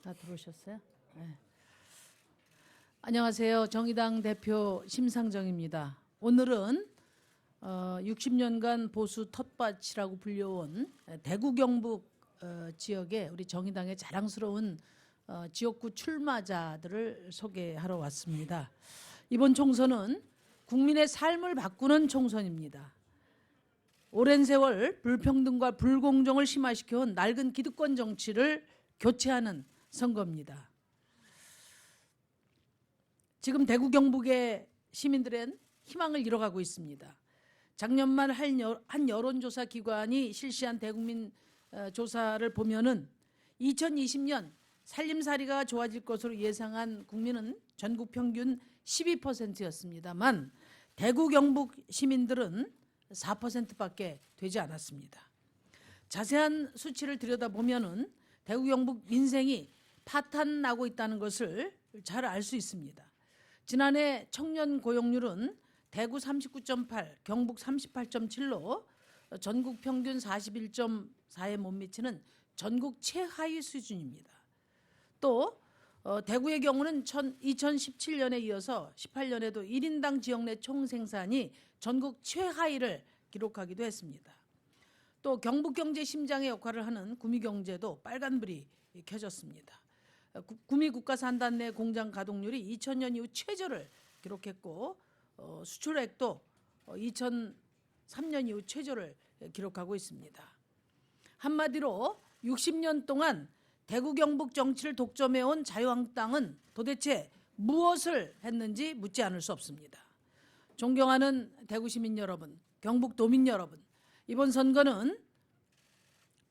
다 들어오셨어요? 네. 안녕하세요. 정의당 대표 심상정입니다. 오늘은 60년간 보수 텃밭이라고 불려온 대구 경북 지역의 우리 정의당의 자랑스러운 지역구 출마자들을 소개하러 왔습니다. 이번 총선은 국민의 삶을 바꾸는 총선입니다. 오랜 세월 불평등과 불공정을 심화시켜온 낡은 기득권 정치를 교체하는 선거입니다. 지금 대구 경북의 시민들은 희망을 잃어가고 있습니다. 작년 말 한 여론조사 기관이 실시한 대국민 조사를 보면은 2020년 살림살이가 좋아질 것으로 예상한 국민은 전국 평균 12%였습니다만 대구 경북 시민들은 4%밖에 되지 않았습니다. 자세한 수치를 들여다보면은 대구 경북 민생이 파탄나고 있다는 것을 잘 알 수 있습니다. 지난해 청년 고용률은 대구 39.8, 경북 38.7로 전국 평균 41.4에 못 미치는 전국 최하위 수준입니다. 또 대구의 경우는 2017년에 이어서 18년에도 1인당 지역 내 총생산이 전국 최하위를 기록하기도 했습니다. 또 경북 경제 심장의 역할을 하는 구미경제도 빨간불이 켜졌습니다. 구미 국가산단 내 공장 가동률이 2000년 이후 최저를 기록했고 수출액도 2003년 이후 최저를 기록하고 있습니다. 한마디로 60년 동안 대구 경북 정치를 독점해온 자유한국당은 도대체 무엇을 했는지 묻지 않을 수 없습니다. 존경하는 대구 시민 여러분, 경북 도민 여러분, 이번 선거는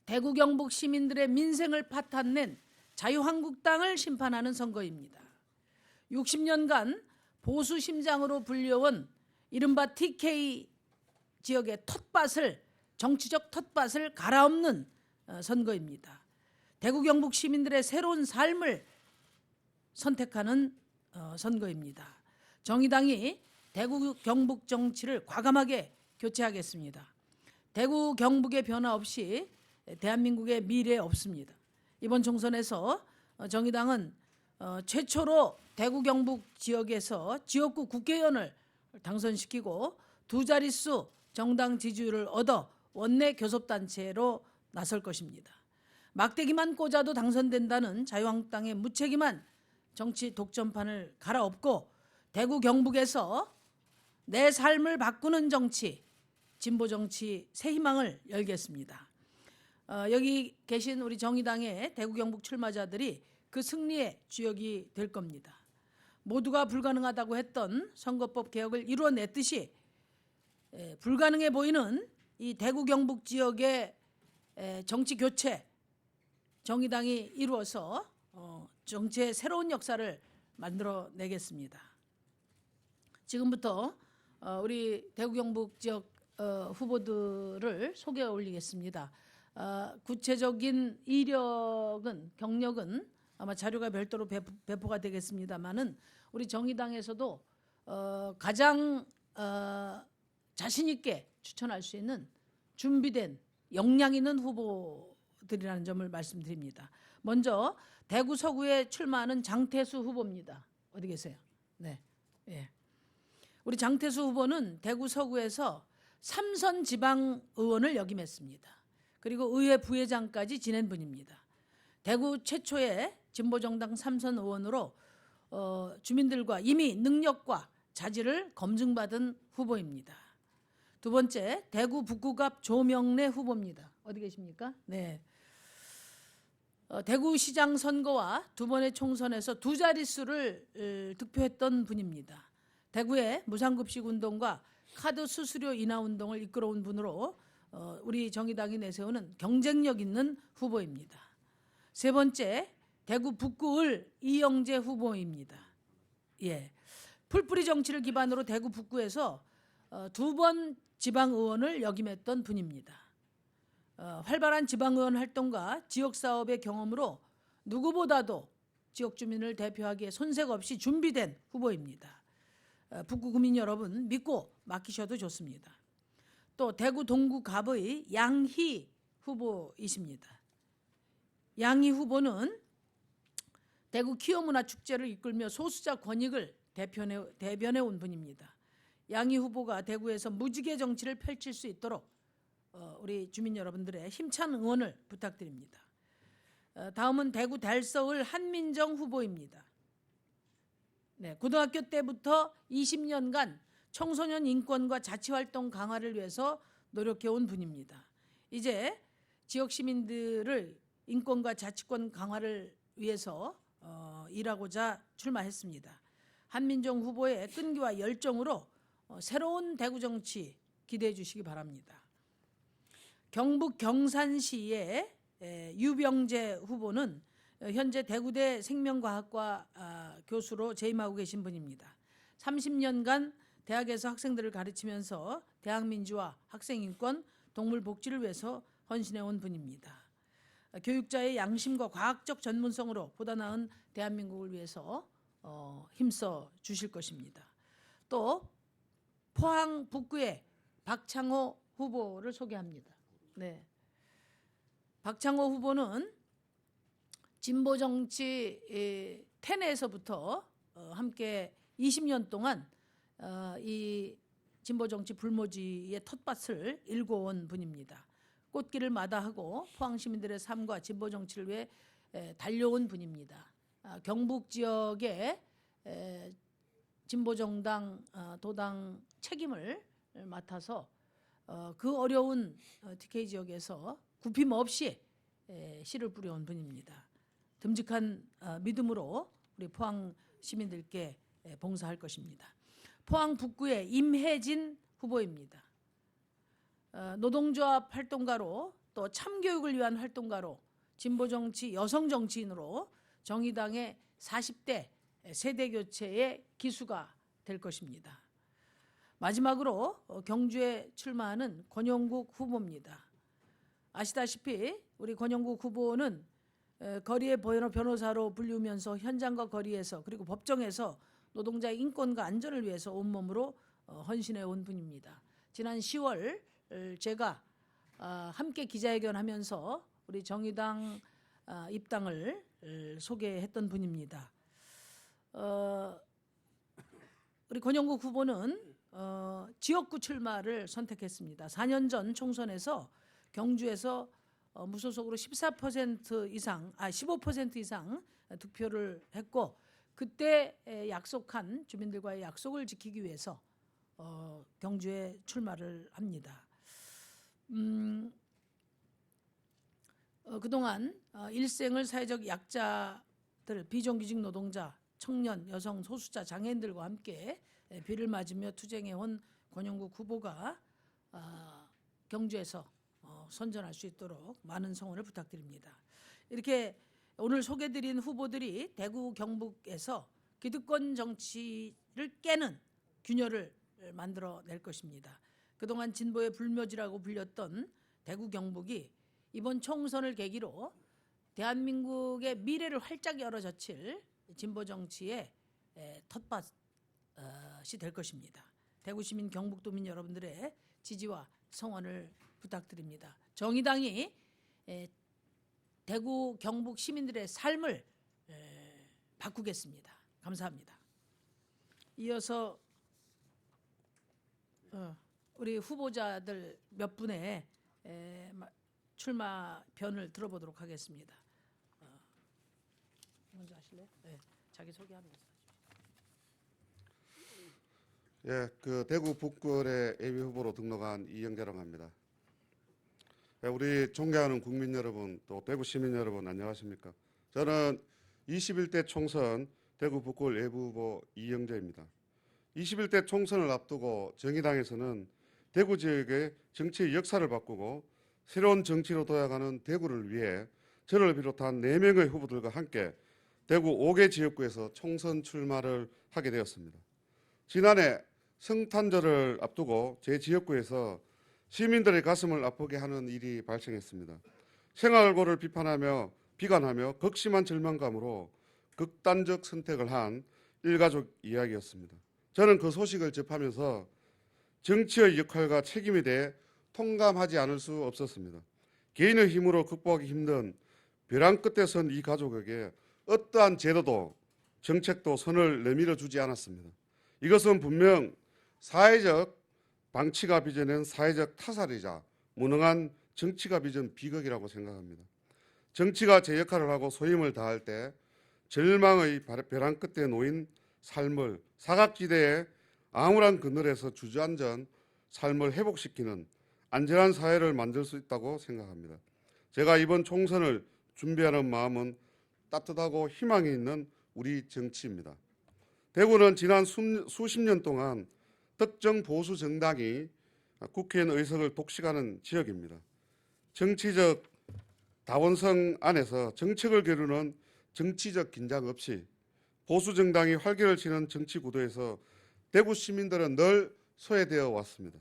대구 경북 시민들의 민생을 파탄낸 자유한국당을 심판하는 선거입니다. 60년간 보수 심장으로 불려온 이른바 TK 지역의 텃밭을, 정치적 텃밭을 갈아엎는 선거입니다. 대구 경북 시민들의 새로운 삶을 선택하는 선거입니다. 정의당이 대구 경북 정치를 과감하게 교체하겠습니다. 대구 경북의 변화 없이 대한민국의 미래 없습니다. 이번 총선에서 정의당은 최초로 대구 경북 지역에서 지역구 국회의원을 당선시키고 두 자릿수 정당 지지율을 얻어 원내 교섭단체로 나설 것입니다. 막대기만 꽂아도 당선된다는 자유한국당의 무책임한 정치 독점판을 갈아엎고 대구 경북에서 내 삶을 바꾸는 정치, 진보 정치 새 희망을 열겠습니다. 여기 계신 우리 정의당의 대구 경북 출마자들이 그 승리의 주역이 될 겁니다. 모두가 불가능하다고 했던 선거법 개혁을 이루어냈듯이 불가능해 보이는 이 대구 경북 지역의 정치 교체, 정의당이 이루어서 정치의 새로운 역사를 만들어내겠습니다. 지금부터 우리 대구 경북 지역 후보들을 소개해 올리겠습니다. 구체적인 이력은, 경력은 아마 자료가 별도로 배포가 되겠습니다만은 우리 정의당에서도 가장 자신 있게 추천할 수 있는 준비된 역량 있는 후보들이라는 점을 말씀드립니다. 먼저 대구 서구에 출마하는 장태수 후보입니다. 어디 계세요? 네, 예. 우리 장태수 후보는 대구 서구에서 3선 지방의원을 역임했습니다. 그리고 의회 부회장까지 지낸 분입니다. 대구 최초의 진보정당 3선 의원으로 주민들과 이미 능력과 자질을 검증받은 후보입니다. 두 번째, 대구 북구갑 조명래 후보입니다. 어디 계십니까? 네. 대구시장 선거와 두 번의 총선에서 두 자릿수를 득표했던 분입니다. 대구의 무상급식 운동과 카드 수수료 인하 운동을 이끌어온 분으로 우리 정의당이 내세우는 경쟁력 있는 후보입니다. 세 번째, 대구 북구을 이영재 후보입니다. 예, 풀뿌리 정치를 기반으로 대구 북구에서 두 번 지방의원을 역임했던 분입니다. 활발한 지방의원 활동과 지역사업의 경험으로 누구보다도 지역 주민을 대표하기에 손색 없이 준비된 후보입니다. 북구 구민 여러분 믿고 맡기셔도 좋습니다. 또 대구 동구갑의 양희 후보이십니다. 양희 후보는 대구 키오문화축제를 이끌며 소수자 권익을 대변해 온 분입니다. 양희 후보가 대구에서 무지개 정치를 펼칠 수 있도록 우리 주민 여러분들의 힘찬 응원을 부탁드립니다. 다음은 대구 달서울 한민정 후보입니다. 네, 고등학교 때부터 20년간 청소년 인권과 자치활동 강화를 위해서 노력해온 분입니다. 이제 지역 시민들을 인권과 자치권 강화를 위해서 일하고자 출마했습니다. 한민정 후보의 끈기와 열정으로 새로운 대구 정치 기대해 주시기 바랍니다. 경북 경산시의 유병재 후보는 현재 대구대 생명과학과 교수로 재임하고 계신 분입니다. 30년간 대학에서 학생들을 가르치면서 대학민주화, 학생인권, 동물복지를 위해서 헌신해온 분입니다. 교육자의 양심과 과학적 전문성으로 보다 나은 대한민국을 위해서 힘써 주실 것입니다. 또 포항 북구의 박창호 후보를 소개합니다. 네. 박창호 후보는 진보정치 텐에서부터 함께 20년 동안 이 진보정치 불모지의 텃밭을 일궈온 분입니다. 꽃길을 마다하고 포항 시민들의 삶과 진보정치를 위해 달려온 분입니다. 경북 지역의 진보정당 도당 책임을 맡아서 그 어려운 TK 지역에서 굽힘 없이 씨를 뿌려온 분입니다. 듬직한 믿음으로 우리 포항 시민들께 봉사할 것입니다. 포항 북구의 임혜진 후보입니다. 노동조합 활동가로 또 참교육을 위한 활동가로 진보정치 여성 정치인으로 정의당의 40대 세대교체의 기수가 될 것입니다. 마지막으로 경주에 출마하는 권영국 후보입니다. 아시다시피 우리 권영국 후보는 거리의 변호사로 불리우면서 현장과 거리에서 그리고 법정에서 노동자의 인권과 안전을 위해서 온몸으로 헌신해 온 분입니다. 지난 10월 제가 함께 기자회견하면서 우리 정의당 입당을 소개했던 분입니다. 우리 권영국 후보는 지역구 출마를 선택했습니다. 4년 전 총선에서 경주에서 무소속으로 14% 이상, 15% 이상 득표를 했고 그때 약속한 주민들과의 약속을 지키기 위해서 경주에 출마를 합니다. 그동안 일생을 사회적 약자들, 비정규직 노동자, 청년, 여성, 소수자, 장애인들과 함께 비를 맞으며 투쟁해온 권영국 후보가 경주에서 선전할 수 있도록 많은 성원을 부탁드립니다. 이렇게 오늘 소개드린 후보들이 대구 경북에서 기득권 정치를 깨는 균열을 만들어낼 것입니다. 그동안 진보의 불묘지라고 불렸던 대구 경북이 이번 총선을 계기로 대한민국의 미래를 활짝 열어젖힐 진보 정치의 텃밭이 될 것입니다. 대구 시민 경북도민 여러분들의 지지와 성원을 부탁드립니다. 정의당이 대구 경북 시민들의 삶을 바꾸겠습니다. 감사합니다. 이어서 우리 후보자들 몇 분의 출마편을 들어보도록 하겠습니다. 먼저 하실래요? 네, 자기 소개하면서. 예, 대구 북구의 예비 후보로 등록한 이영재라고 합니다. 예, 우리 존경하는 국민 여러분, 또 대구 시민 여러분 안녕하십니까? 저는 21대 총선 대구 북구 예비 후보 이영재입니다. 21대 총선을 앞두고 정의당에서는 대구 지역의 정치의 역사를 바꾸고 새로운 정치로 도약하는 대구를 위해 저를 비롯한 4명의 후보들과 함께 대구 5개 지역구에서 총선 출마를 하게 되었습니다. 지난해 성탄절을 앞두고 제 지역구에서 시민들의 가슴을 아프게 하는 일이 발생했습니다. 생활고를 비관하며 극심한 절망감으로 극단적 선택을 한 일가족 이야기였습니다. 저는 그 소식을 접하면서 정치의 역할과 책임에 대해 통감하지 않을 수 없었습니다. 개인의 힘으로 극복하기 힘든 벼랑 끝에 선 이 가족에게 어떠한 제도도 정책도 선을 내밀어 주지 않았습니다. 이것은 분명 사회적 방치가 빚어낸 사회적 타살이자 무능한 정치가 빚은 비극이라고 생각합니다. 정치가 제 역할을 하고 소임을 다할 때 절망의 벼랑 끝에 놓인 삶을 사각지대에 암울한 그늘에서 주저앉은 삶을 회복시키는 안전한 사회를 만들 수 있다고 생각합니다. 제가 이번 총선을 준비하는 마음은 따뜻하고 희망이 있는 우리 정치입니다. 대구는 지난 수십 년 동안 특정 보수 정당이 국회의원 의석을 독식하는 지역입니다. 정치적 다원성 안에서 정책을 겨루는 정치적 긴장 없이 보수 정당이 활개를 치는 정치 구도에서 대구 시민들은 늘 소외되어 왔습니다.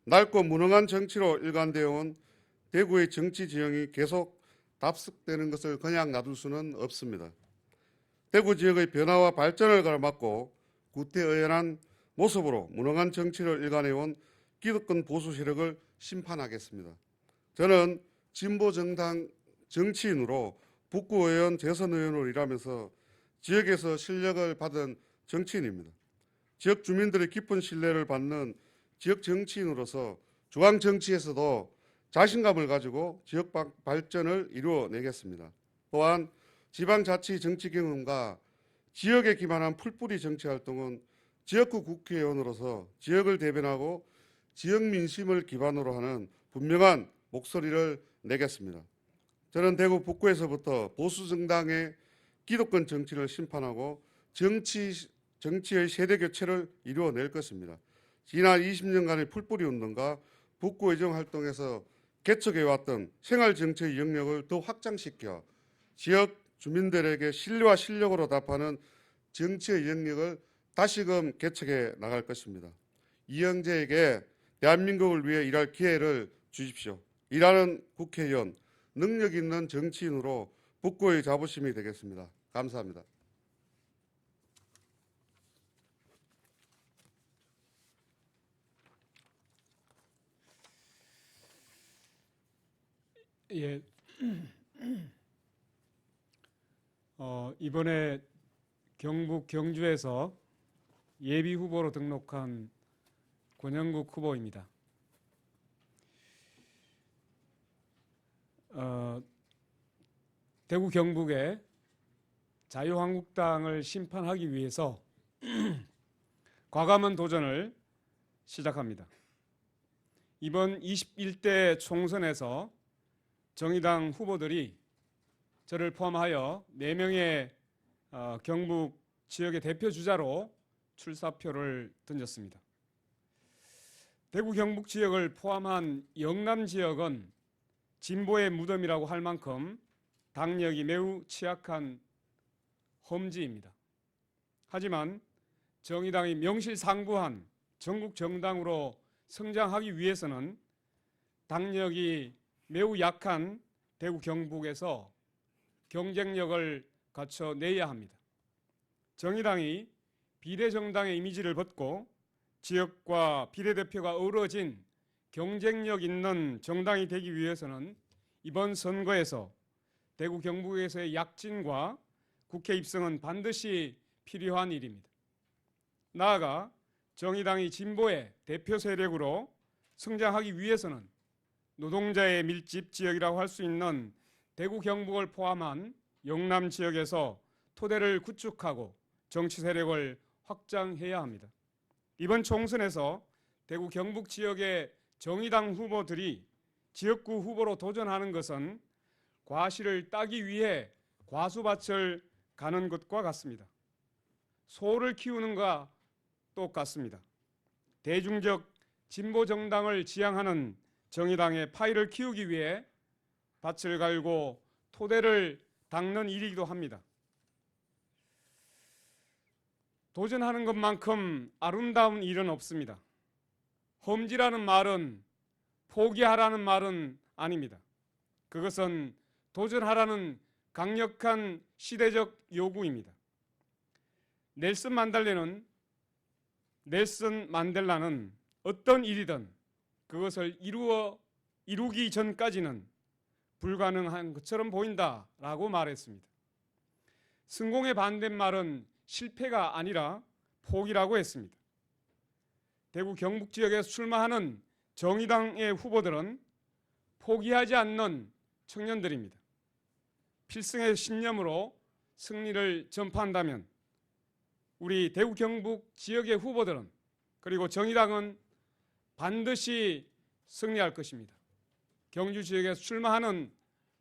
낡고 무능한 정치로 일관되어 온 대구의 정치 지형이 계속 답습되는 것을 그냥 놔둘 수는 없습니다. 대구 지역의 변화와 발전을 가로막고 구태의연한 모습으로 무능한 정치를 일관해온 기득권 보수 세력을 심판하겠습니다. 저는 진보 정당 정치인으로 북구의원, 재선의원으로 일하면서 지역에서 실력을 받은 정치인입니다. 지역 주민들의 깊은 신뢰를 받는 지역 정치인으로서 중앙 정치에서도 자신감을 가지고 지역 발전을 이루어내겠습니다. 또한 지방자치 정치 경험과 지역에 기반한 풀뿌리 정치 활동은 지역구 국회의원으로서 지역을 대변하고 지역 민심을 기반으로 하는 분명한 목소리를 내겠습니다. 저는 대구 북구에서부터 보수 정당의 기득권 정치를 심판하고 정치의 세대 교체를 이루어낼 것입니다. 지난 20년간의 풀뿌리 운동과 북구 의정 활동에서 개척해왔던 생활정치의 영역을 더 확장시켜 지역 주민들에게 신뢰와 실력으로 답하는 정치의 영역을 다시금 개척해 나갈 것입니다. 이영재에게 대한민국을 위해 일할 기회를 주십시오. 일하는 국회의원, 능력 있는 정치인으로 북구의 자부심이 되겠습니다. 감사합니다. 예. 이번에 경북 경주에서 예비 후보로 등록한 권영국 후보입니다. 대구 경북의 자유한국당을 심판하기 위해서 과감한 도전을 시작합니다. 이번 21대 총선에서 정의당 후보들이 저를 포함하여 4명의 경북 지역의 대표 주자로 출사표를 던졌습니다. 대구 경북 지역을 포함한 영남 지역은 진보의 무덤이라고 할 만큼 당력이 매우 취약한 험지입니다. 하지만 정의당이 명실상부한 전국 정당으로 성장하기 위해서는 당력이 매우 약한 대구 경북에서 경쟁력을 갖춰내야 합니다. 정의당이 비례정당의 이미지를 벗고 지역과 비례대표가 어우러진 경쟁력 있는 정당이 되기 위해서는 이번 선거에서 대구 경북에서의 약진과 국회 입성은 반드시 필요한 일입니다. 나아가 정의당이 진보의 대표 세력으로 성장하기 위해서는 노동자의 밀집 지역이라고 할 수 있는 대구 경북을 포함한 영남 지역에서 토대를 구축하고 정치 세력을 확장해야 합니다. 이번 총선에서 대구 경북 지역의 정의당 후보들이 지역구 후보로 도전하는 것은 과실을 따기 위해 과수밭을 가는 것과 같습니다. 소를 키우는 것과 똑같습니다. 대중적 진보 정당을 지향하는 정의당의 파이를 키우기 위해 밭을 갈고 토대를 닦는 일이기도 합니다. 도전하는 것만큼 아름다운 일은 없습니다. 험지라는 말은 포기하라는 말은 아닙니다. 그것은 도전하라는 강력한 시대적 요구입니다. 넬슨 만델라는 어떤 일이든 그것을 이루기 전까지는 불가능한 것처럼 보인다라고 말했습니다. 성공의 반대말은 실패가 아니라 포기라고 했습니다. 대구 경북 지역에서 출마하는 정의당의 후보들은 포기하지 않는 청년들입니다. 필승의 신념으로 승리를 전파한다면 우리 대구 경북 지역의 후보들은 그리고 정의당은 반드시 승리할 것입니다. 경주 지역에서 출마하는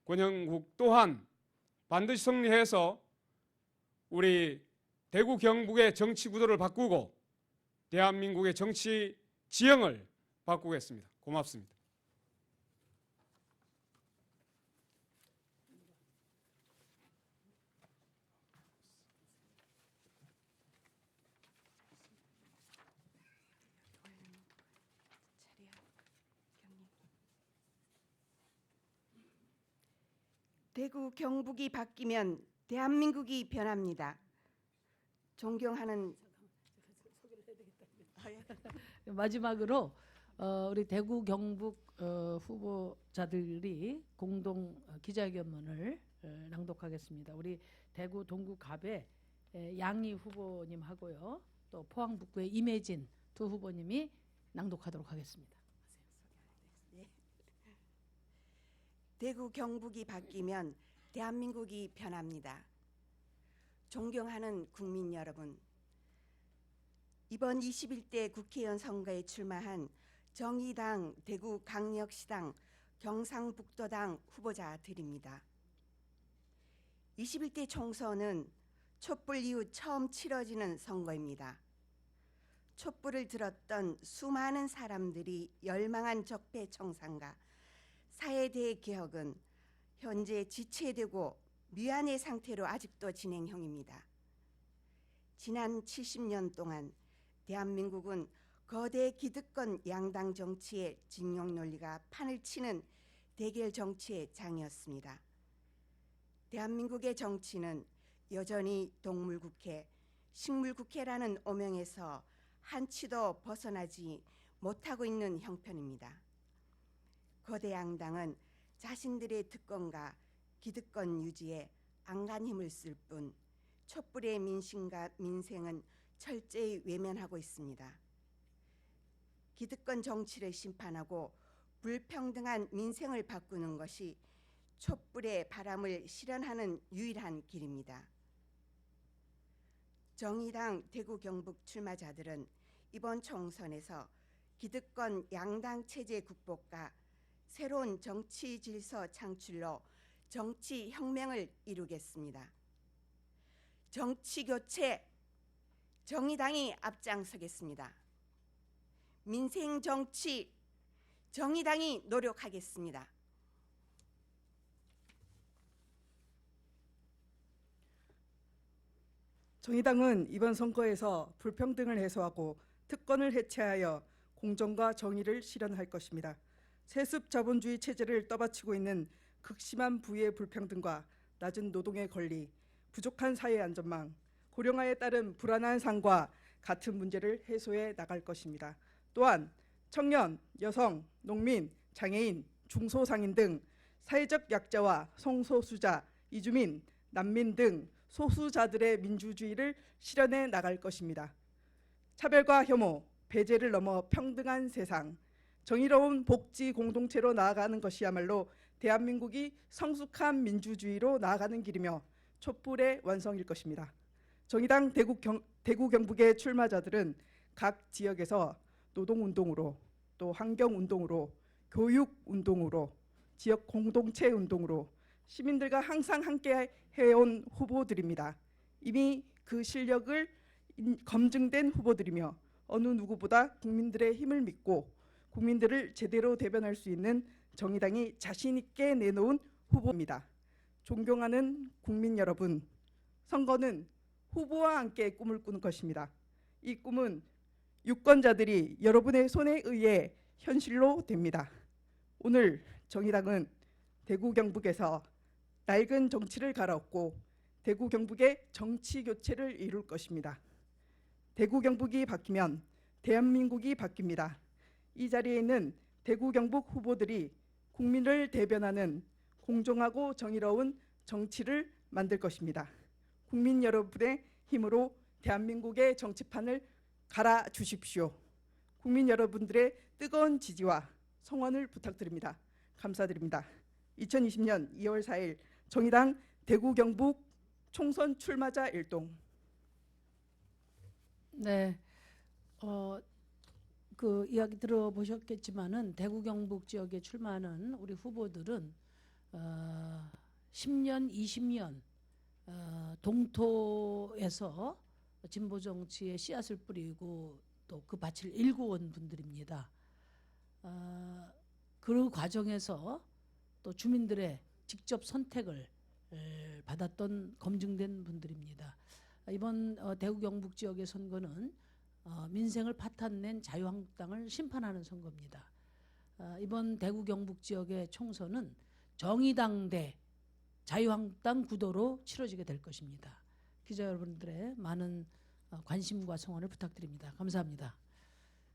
권영국 또한 반드시 승리해서 우리 대구 경북의 정치 구도를 바꾸고 대한민국의 정치 지형을 바꾸겠습니다. 고맙습니다. 대구 경북이 바뀌면 대한민국이 변합니다. 존경하는 마지막으로 우리 대구 경북 후보자들이 공동 기자회견문을 낭독하겠습니다. 우리 대구 동구갑의 양희 후보님하고요, 또 포항 북구의 임혜진 두 후보님이 낭독하도록 하겠습니다. 대구 경북이 바뀌면 대한민국이 변합니다. 존경하는 국민 여러분, 이번 21대 국회의원 선거에 출마한 정의당 대구 강력시당 경상북도당 후보자들입니다. 21대 총선은 촛불 이후 처음 치러지는 선거입니다. 촛불을 들었던 수많은 사람들이 열망한 적폐청산과 사회대 개혁은 현재 지체되고 미완의 상태로 아직도 진행형입니다. 지난 70년 동안 대한민국은 거대 기득권 양당 정치의 진영 논리가 판을 치는 대결 정치의 장이었습니다. 대한민국의 정치는 여전히 동물국회, 식물국회라는 오명에서 한치도 벗어나지 못하고 있는 형편입니다. 거대 양당은 자신들의 특권과 기득권 유지에 안간 힘을 쓸 뿐 촛불의 민심과 민생은 철저히 외면하고 있습니다. 기득권 정치를 심판하고 불평등한 민생을 바꾸는 것이 촛불의 바람을 실현하는 유일한 길입니다. 정의당 대구 경북 출마자들은 이번 총선에서 기득권 양당 체제 극복과 새로운 정치 질서 창출로 정치 혁명을 이루겠습니다. 정치 교체, 정의당이 앞장서겠습니다. 민생 정치, 정의당이 노력하겠습니다. 정의당은 이번 선거에서 불평등을 해소하고 특권을 해체하여 공정과 정의를 실현할 것입니다. 세습 자본주의 체제를 떠받치고 있는 극심한 부의 불평등과 낮은 노동의 권리, 부족한 사회 안전망, 고령화에 따른 불안한 삶과 같은 문제를 해소해 나갈 것입니다. 또한 청년, 여성, 농민, 장애인, 중소상인 등 사회적 약자와 성소수자, 이주민, 난민 등 소수자들의 민주주의를 실현해 나갈 것입니다. 차별과 혐오, 배제를 넘어 평등한 세상, 정의로운 복지 공동체로 나아가는 것이야말로 대한민국이 성숙한 민주주의로 나아가는 길이며 촛불의 완성일 것입니다. 정의당 대구 경북의 출마자들은 각 지역에서 노동운동으로, 또 환경운동으로, 교육운동으로, 지역 공동체 운동으로 시민들과 항상 함께 해온 후보들입니다. 이미 그 실력을 검증된 후보들이며 어느 누구보다 국민들의 힘을 믿고 국민들을 제대로 대변할 수 있는 정의당이 자신 있게 내놓은 후보입니다. 존경하는 국민 여러분, 선거는 후보와 함께 꿈을 꾸는 것입니다. 이 꿈은 유권자들이 여러분의 손에 의해 현실로 됩니다. 오늘 정의당은 대구 경북에서 낡은 정치를 갈아엎고 대구 경북의 정치 교체를 이룰 것입니다. 대구 경북이 바뀌면 대한민국이 바뀝니다. 이 자리에 있는 대구 경북 후보들이 국민을 대변하는 공정하고 정의로운 정치를 만들 것입니다. 국민 여러분의 힘으로 대한민국의 정치판을 갈아주십시오. 국민 여러분들의 뜨거운 지지와 성원을 부탁드립니다. 감사드립니다. 2020년 2월 4일 정의당 대구 경북 총선 출마자 일동. 네, 그 이야기 들어보셨겠지만은 대구 경북 지역에 출마하는 우리 후보들은 10년, 20년 동토에서 진보 정치의 씨앗을 뿌리고 또 그 밭을 일구온 분들입니다. 그 과정에서 또 주민들의 직접 선택을 받았던 검증된 분들입니다. 이번 대구 경북 지역의 선거는 민생을 파탄낸 자유한국당을 심판하는 선거입니다. 이번 대구 경북 지역의 총선은 정의당 대 자유한국당 구도로 치러지게 될 것입니다. 기자 여러분들의 많은 관심과 성원을 부탁드립니다. 감사합니다.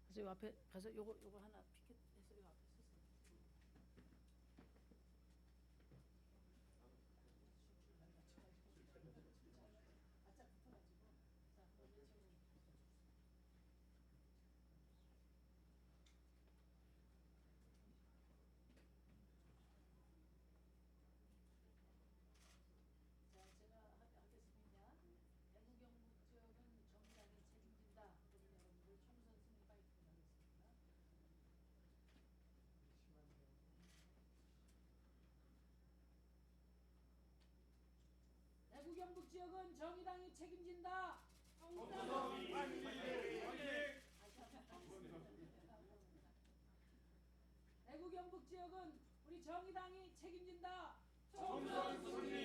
그래서 요 앞에 가서 요거 하나 피켓해서 요 앞에 대구 경북 지역은 정의당이 책임진다. 대구 경북 지역은 우리 정의당이 책임진다. 총선 승리.